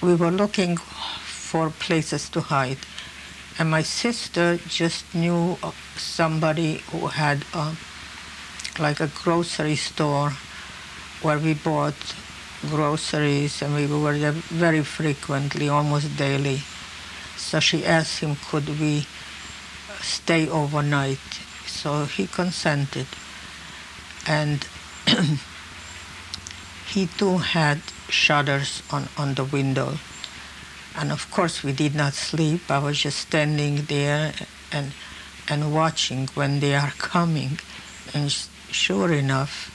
we were looking for places to hide. And my sister just knew somebody who had like a grocery store where we bought groceries, and we were there very frequently, almost daily. So she asked him, could we stay overnight? So he consented. And he too had shutters on the window. And of course we did not sleep. I was just standing there and watching when they are coming. And sure enough,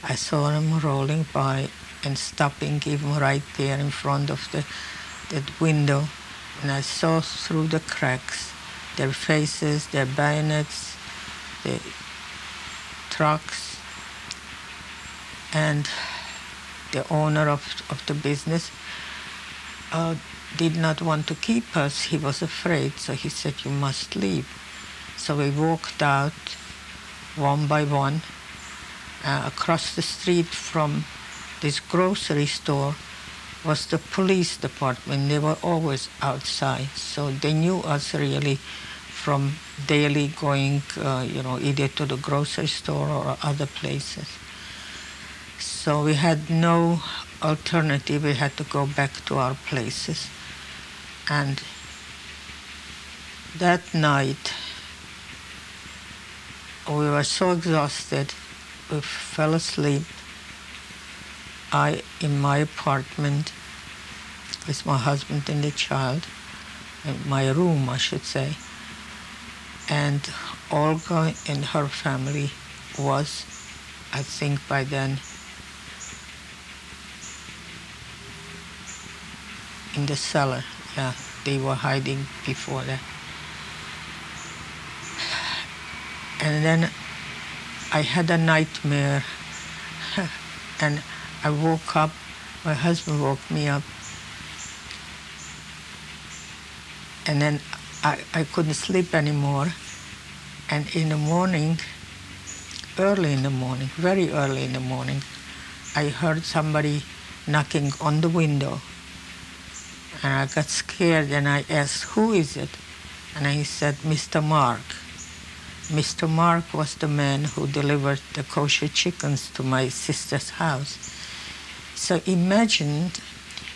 I saw them rolling by and stopping even right there in front of that window. And I saw through the cracks their faces, their bayonets, the trucks. And the owner of the business did not want to keep us. He was afraid, so he said, you must leave. So we walked out one by one. Across the street from this grocery store was the police department. They were always outside, so they knew us really from daily going, either to the grocery store or other places. So we had no alternative. We had to go back to our places. And that night, we were so exhausted, we fell asleep. I in my apartment with my husband and the child, in my room, I should say. And Olga and her family was, I think by then, in the cellar. Yeah, they were hiding before that. And then I had a nightmare, and I woke up. My husband woke me up, and then I couldn't sleep anymore. And in the morning, early in the morning, very early in the morning, I heard somebody knocking on the window. And I got scared, and I asked, who is it? And he said, Mr. Mark. Mr. Mark was the man who delivered the kosher chickens to my sister's house. So imagine,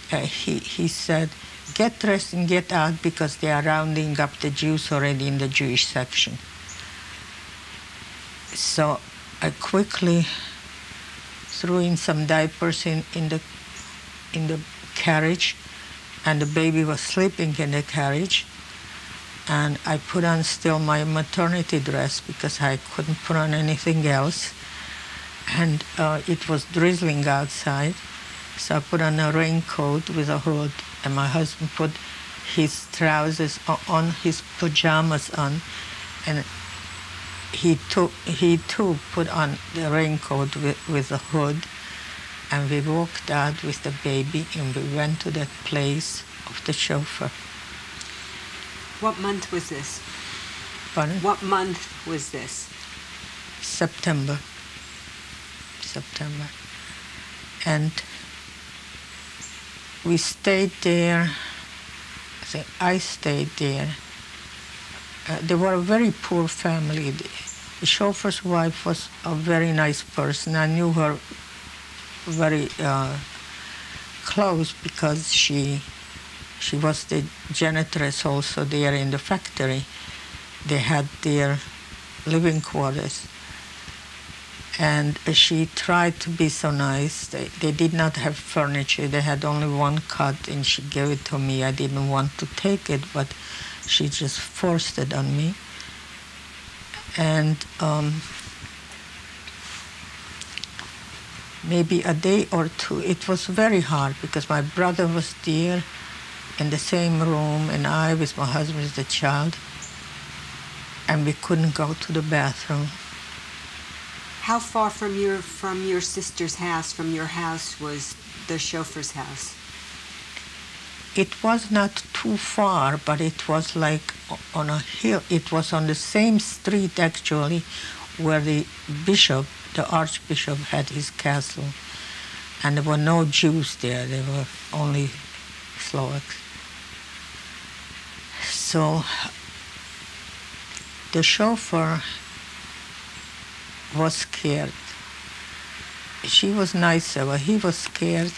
he said, get dressed and get out because they are rounding up the Jews already in the Jewish section. So I quickly threw in some diapers in the carriage, and the baby was sleeping in the carriage. And I put on still my maternity dress because I couldn't put on anything else. And it was drizzling outside. So I put on a raincoat with a hood, and my husband put his trousers on, his pajamas on, and he too put on the raincoat with a hood. And we walked out with the baby, and we went to that place of the chauffeur. What month was this? Pardon? What month was this? September. And we stayed there. I stayed there. They were a very poor family. The chauffeur's wife was a very nice person. I knew her very close because she was the janitress also there in the factory. They had their living quarters. And she tried to be so nice. They did not have furniture. They had only one cot, and she gave it to me. I didn't want to take it, but she just forced it on me. And maybe a day or two, it was very hard because my brother was there in the same room, and I with my husband as the child, and we couldn't go to the bathroom. How far from your sister's house, from your house, was the chauffeur's house? It was not too far, but it was like on a hill. It was on the same street, actually, where the archbishop had his castle. And there were no Jews there. There were only Slovaks. So the chauffeur was scared. She was nicer, but he was scared.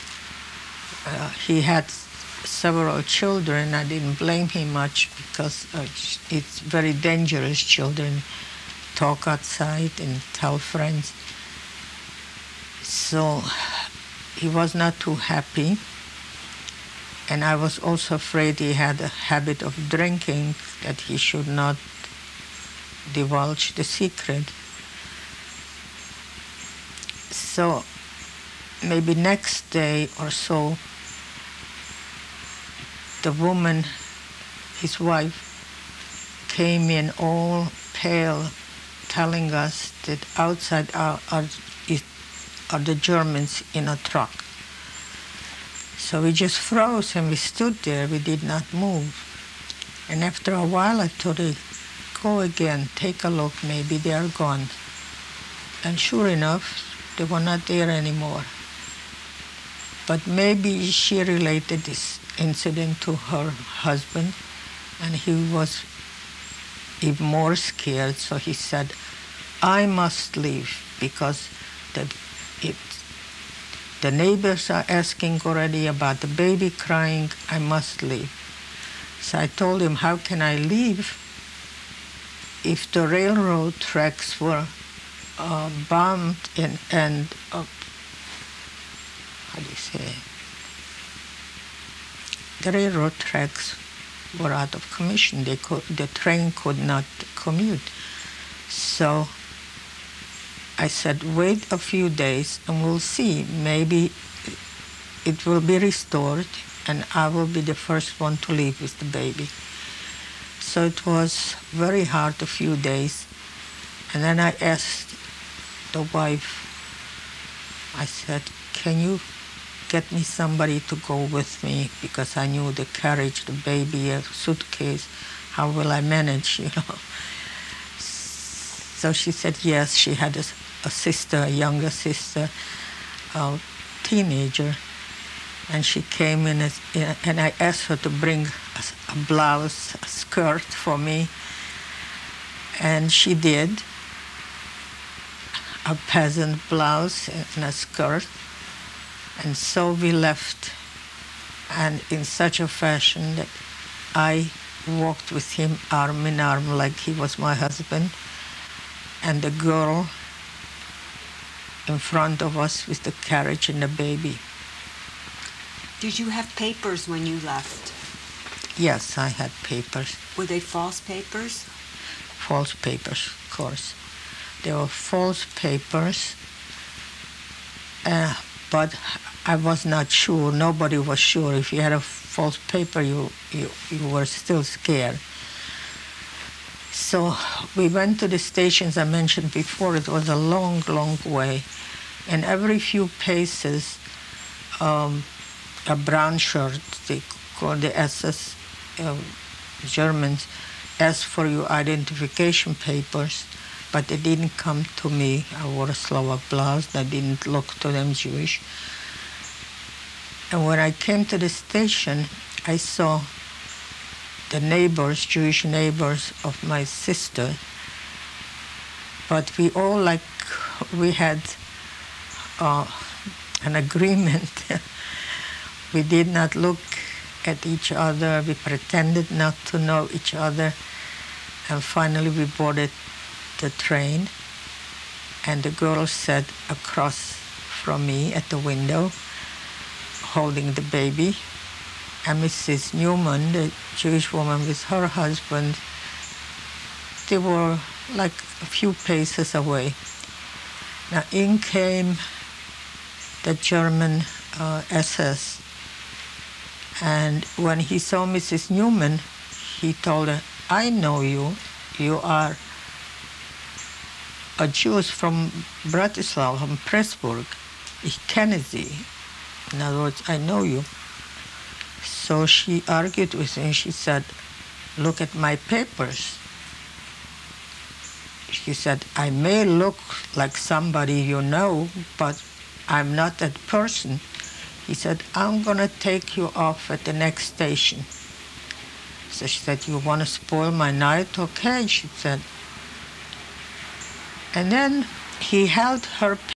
He had several children. I didn't blame him much because it's very dangerous. Children talk outside and tell friends. So he was not too happy. And I was also afraid he had a habit of drinking, that he should not divulge the secret. So maybe next day or so, the woman, his wife, came in all pale, telling us that outside are the Germans in a truck. So we just froze and we stood there. We did not move. And after a while, I thought, go again, take a look, maybe they are gone. And sure enough, they were not there anymore. But maybe she related this incident to her husband, and he was even more scared. So he said, I must leave because the neighbors are asking already about the baby crying. I must leave. So I told him, how can I leave if the railroad tracks were bombed and how do you say? The railroad tracks were out of commission. The train could not commute. So I said, wait a few days and we'll see. Maybe it will be restored and I will be the first one to leave with the baby. So it was very hard, a few days. And then I asked the wife, I said, can you get me somebody to go with me? Because I knew the carriage, the baby, a suitcase, how will I manage, So she said yes. She had a sister, a younger sister, a teenager, and she came in, and I asked her to bring a blouse, a skirt for me, and she did, a peasant blouse and a skirt, and so we left, and in such a fashion that I walked with him arm in arm like he was my husband, and the girl in front of us with the carriage and the baby. Did you have papers when you left? Yes, I had papers. Were they false papers? False papers, of course. They were false papers, but I was not sure. Nobody was sure. If you had a false paper, you were still scared. So we went to the stations I mentioned before. It was a long, long way. And every few paces, a brown shirt, they call the SS Germans, asked for your identification papers, but they didn't come to me. I wore a Slovak blouse. They didn't look to them Jewish. And when I came to the station, I saw the neighbors, Jewish neighbors of my sister, but we all we had an agreement. We did not look at each other. We pretended not to know each other. And finally we boarded the train, and the girl sat across from me at the window, holding the baby. And Mrs. Newman, the Jewish woman with her husband, they were like a few paces away. Now in came the German SS, and when he saw Mrs. Newman, he told her, I know you. You are a Jew from Bratislava, from Pressburg. Ich kenne Sie. In other words, I know you. So she argued with me. She said, look at my papers. She said, I may look like somebody you know, but I'm not that person. He said, I'm going to take you off at the next station. So she said, you want to spoil my night? Okay, she said. And then he held her